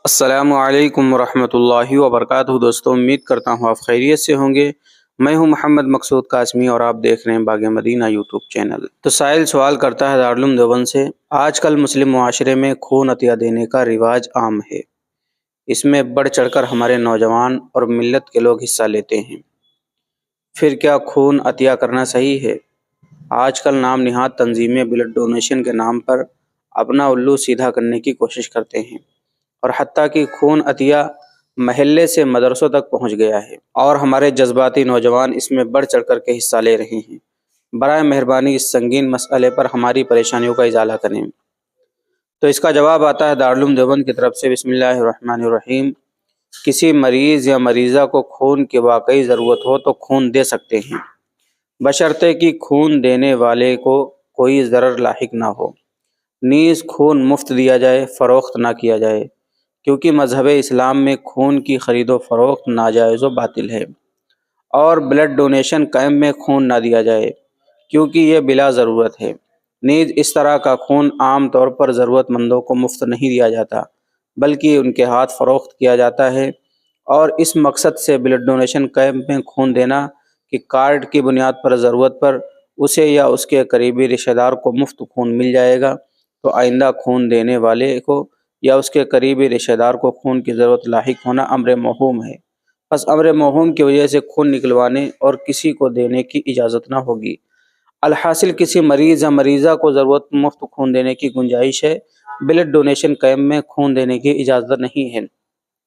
السلام علیکم ورحمۃ اللہ وبرکاتہ دوستوں، امید کرتا ہوں آپ خیریت سے ہوں گے۔ میں ہوں محمد مقصود قاسمی اور آپ دیکھ رہے ہیں باغ مدینہ یوٹیوب چینل۔ تو سائل سوال کرتا ہے دارالعلوم دیوبند سے، آج کل مسلم معاشرے میں خون عطیہ دینے کا رواج عام ہے، اس میں بڑھ چڑھ کر ہمارے نوجوان اور ملت کے لوگ حصہ لیتے ہیں، پھر کیا خون عطیہ کرنا صحیح ہے؟ آج کل نام نہاد تنظیمیں بلڈ ڈونیشن کے نام پر اپنا الو سیدھا کرنے کی کوشش کرتے ہیں، اور حتیٰ کہ خون عطیہ محلے سے مدرسوں تک پہنچ گیا ہے، اور ہمارے جذباتی نوجوان اس میں بڑھ چڑھ کر کے حصہ لے رہے ہیں۔ برائے مہربانی اس سنگین مسئلے پر ہماری پریشانیوں کا ازالہ کریں۔ تو اس کا جواب آتا ہے دارالعلوم دیوبند کی طرف سے، بسم اللہ الرحمن الرحیم۔ کسی مریض یا مریضہ کو خون کی واقعی ضرورت ہو تو خون دے سکتے ہیں، بشرطے کہ خون دینے والے کو کوئی ضرر لاحق نہ ہو۔ نیز خون مفت دیا جائے، فروخت نہ کیا جائے، کیونکہ مذہب اسلام میں خون کی خرید و فروخت ناجائز و باطل ہے۔ اور بلڈ ڈونیشن کیمپ میں خون نہ دیا جائے، کیونکہ یہ بلا ضرورت ہے۔ نیز اس طرح کا خون عام طور پر ضرورت مندوں کو مفت نہیں دیا جاتا، بلکہ ان کے ہاتھ فروخت کیا جاتا ہے، اور اس مقصد سے بلڈ ڈونیشن کیمپ میں خون دینا کہ کارڈ کی بنیاد پر ضرورت پر اسے یا اس کے قریبی رشتہ دار کو مفت خون مل جائے گا، تو آئندہ خون دینے والے کو یا اس کے قریبی رشتہ دار کو خون کی ضرورت لاحق ہونا امر موہوم ہے۔ بس امر موہوم کی وجہ سے خون نکلوانے اور کسی کو دینے کی اجازت نہ ہوگی۔ الحاصل کسی مریض یا مریضہ کو ضرورت مفت خون دینے کی گنجائش ہے، بلڈ ڈونیشن کیمپ میں خون دینے کی اجازت نہیں ہے۔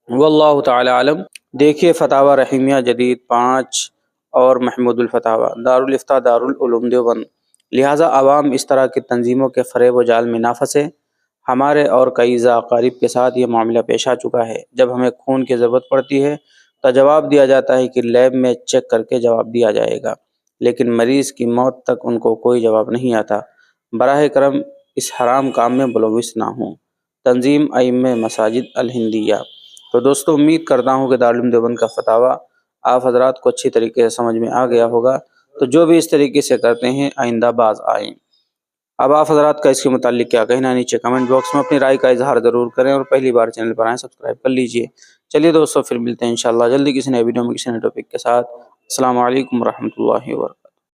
واللہ تعالی عالم۔ دیکھیے فتاوی رحیمیہ جدید 5 اور محمود الفتاوی، دارالافتاء دارالعلوم دیوبند۔ لہٰذا عوام اس طرح کی تنظیموں کے فریب و جال میں نہ پھنسے۔ ہمارے اور کئی اقارب کے ساتھ یہ معاملہ پیش آ چکا ہے۔ جب ہمیں خون کی ضرورت پڑتی ہے تو جواب دیا جاتا ہے کہ لیب میں چیک کر کے جواب دیا جائے گا، لیکن مریض کی موت تک ان کو کوئی جواب نہیں آتا۔ براہ کرم اس حرام کام میں ملوث نہ ہوں۔ تنظیم ائمہ مساجد الہندیہ۔ تو دوستو، امید کرتا ہوں کہ دارالعلوم دیوبند کا فتاوی آپ حضرات کو اچھی طریقے سے سمجھ میں آ گیا ہوگا، تو جو بھی اس طریقے سے کرتے ہیں آئندہ باز آئیں۔ اب آپ حضرات کا اس کے متعلق کیا کہنا ہے، نیچے کمنٹ باکس میں اپنی رائے کا اظہار ضرور کریں، اور پہلی بار چینل پر آئیں سبسکرائب کر لیجئے۔ چلیے دوستو، پھر ملتے ہیں انشاءاللہ جلدی کسی نئے ویڈیو میں کسی نئے ٹاپک کے ساتھ۔ السلام علیکم ورحمۃ اللہ وبرکاتہ۔